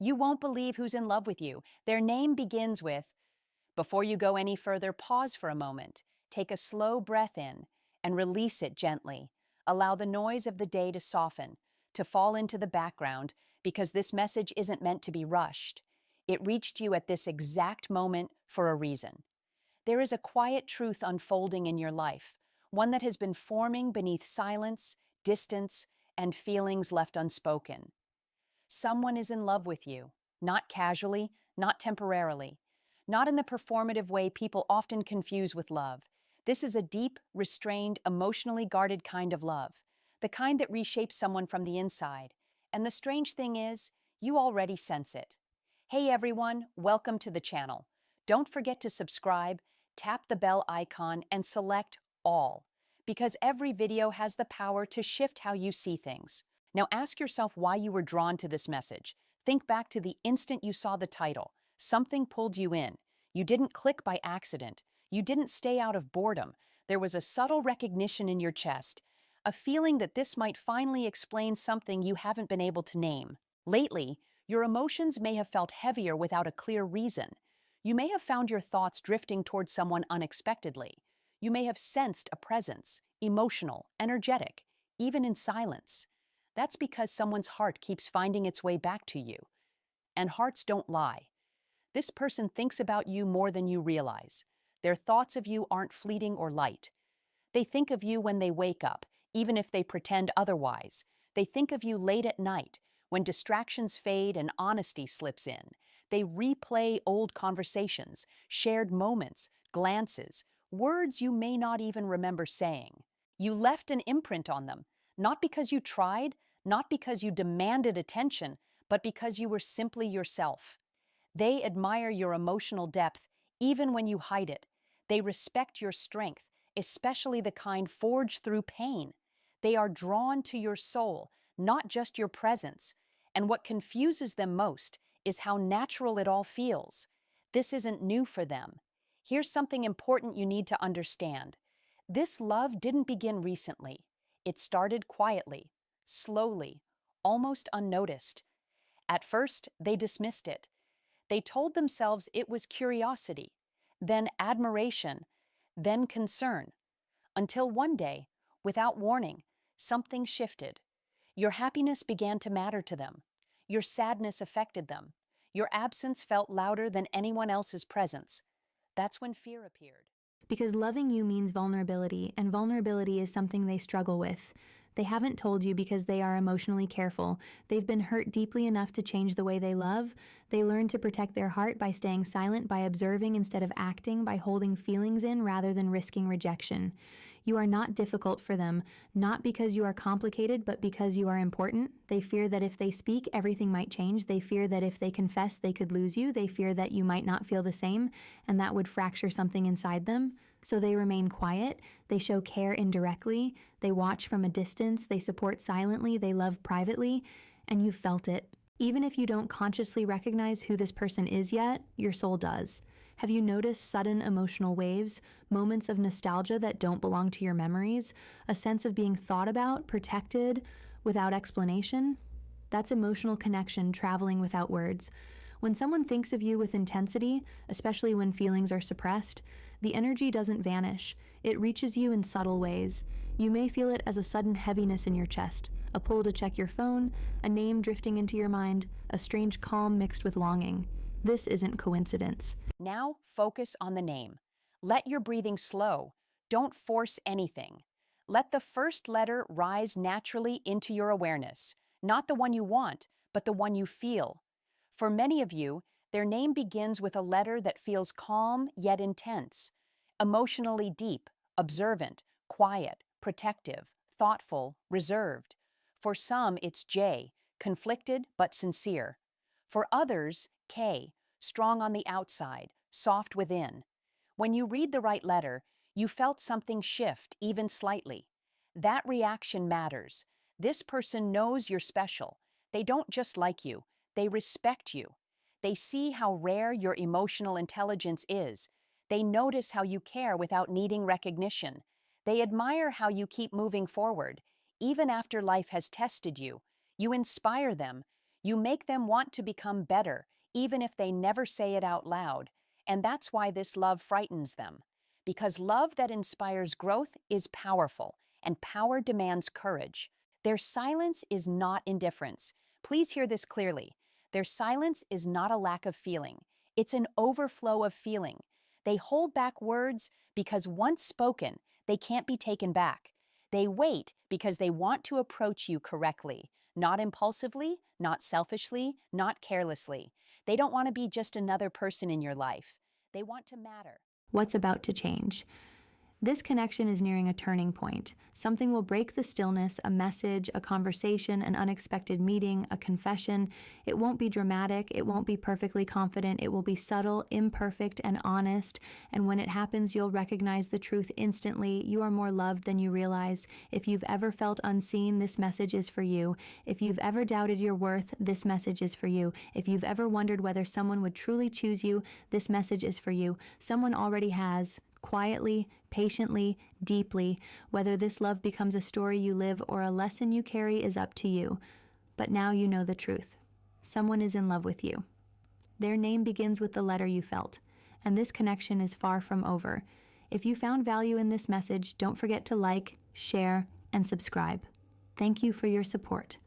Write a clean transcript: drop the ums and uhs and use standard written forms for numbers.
You won't believe who's in love with you. Their name begins with. Before you go any further, pause for a moment. Take a slow breath in and release it gently. Allow the noise of the day to soften, to fall into the background, because this message isn't meant to be rushed. It reached you at this exact moment for a reason. There is a quiet truth unfolding in your life, one that has been forming beneath silence, distance, and feelings left unspoken. Someone is in love with you, not casually, not temporarily, not in the performative way people often confuse with love. This is a deep, restrained, emotionally guarded kind of love, the kind that reshapes someone from the inside. And the strange thing is, you already sense it. Hey everyone, welcome to the channel. Don't forget to subscribe, tap the bell icon, and select all, because every video has the power to shift how you see things. Now ask yourself why you were drawn to this message. Think back to the instant you saw the title. Something pulled you in. You didn't click by accident. You didn't stay out of boredom. There was a subtle recognition in your chest, a feeling that this might finally explain something you haven't been able to name. Lately, your emotions may have felt heavier without a clear reason. You may have found your thoughts drifting towards someone unexpectedly. You may have sensed a presence, emotional, energetic, even in silence. That's because someone's heart keeps finding its way back to you. And hearts don't lie. This person thinks about you more than you realize. Their thoughts of you aren't fleeting or light. They think of you when they wake up, even if they pretend otherwise. They think of you late at night, when distractions fade and honesty slips in. They replay old conversations, shared moments, glances, words you may not even remember saying. You left an imprint on them, not because you tried, not because you demanded attention, but because you were simply yourself. They admire your emotional depth, even when you hide it. They respect your strength, especially the kind forged through pain. They are drawn to your soul, not just your presence. And what confuses them most is how natural it all feels. This isn't new for them. Here's something important you need to understand. This love didn't begin recently. It started quietly, slowly, almost unnoticed. At first, they dismissed it. They told themselves it was curiosity, then admiration, then concern. Until one day, without warning, something shifted. Your happiness began to matter to them. Your sadness affected them. Your absence felt louder than anyone else's presence. That's when fear appeared. Because loving you means vulnerability, and vulnerability is something they struggle with. They haven't told you because they are emotionally careful. They've been hurt deeply enough to change the way they love. They learn to protect their heart by staying silent, by observing instead of acting, by holding feelings in rather than risking rejection. You are not difficult for them, not because you are complicated, but because you are important. They fear that if they speak, everything might change. They fear that if they confess, they could lose you. They fear that you might not feel the same, and that would fracture something inside them. So they remain quiet, they show care indirectly, they watch from a distance, they support silently, they love privately, and you've felt it. Even if you don't consciously recognize who this person is yet, your soul does. Have you noticed sudden emotional waves, moments of nostalgia that don't belong to your memories, a sense of being thought about, protected, without explanation? That's emotional connection traveling without words. When someone thinks of you with intensity, especially when feelings are suppressed, the energy doesn't vanish. It reaches you in subtle ways. You may feel it as a sudden heaviness in your chest, a pull to check your phone, a name drifting into your mind, a strange calm mixed with longing. This isn't coincidence. Now focus on the name. Let your breathing slow. Don't force anything. Let the first letter rise naturally into your awareness. Not the one you want, but the one you feel. For many of you, their name begins with a letter that feels calm yet intense, emotionally deep, observant, quiet, protective, thoughtful, reserved. For some, it's J, conflicted but sincere. For others, K, strong on the outside, soft within. When you read the right letter, you felt something shift, even slightly. That reaction matters. This person knows you're special. They don't just like you. They respect you. They see how rare your emotional intelligence is. They notice how you care without needing recognition. They admire how you keep moving forward. Even after life has tested you, you inspire them. You make them want to become better, even if they never say it out loud. And that's why this love frightens them. Because love that inspires growth is powerful, and power demands courage. Their silence is not indifference. Please hear this clearly. Their silence is not a lack of feeling. It's an overflow of feeling. They hold back words because once spoken, they can't be taken back. They wait because they want to approach you correctly, not impulsively, not selfishly, not carelessly. They don't want to be just another person in your life. They want to matter. What's about to change? This connection is nearing a turning point. Something will break the stillness, a message, a conversation, an unexpected meeting, a confession. It won't be dramatic, it won't be perfectly confident, it will be subtle, imperfect, and honest. And when it happens, you'll recognize the truth instantly. You are more loved than you realize. If you've ever felt unseen, this message is for you. If you've ever doubted your worth, this message is for you. If you've ever wondered whether someone would truly choose you, this message is for you. Someone already has. Quietly, patiently, deeply. Whether this love becomes a story you live or a lesson you carry is up to you. But now you know the truth. Someone is in love with you. Their name begins with the letter you felt, and this connection is far from over. If you found value in this message, don't forget to like, share, and subscribe. Thank you for your support.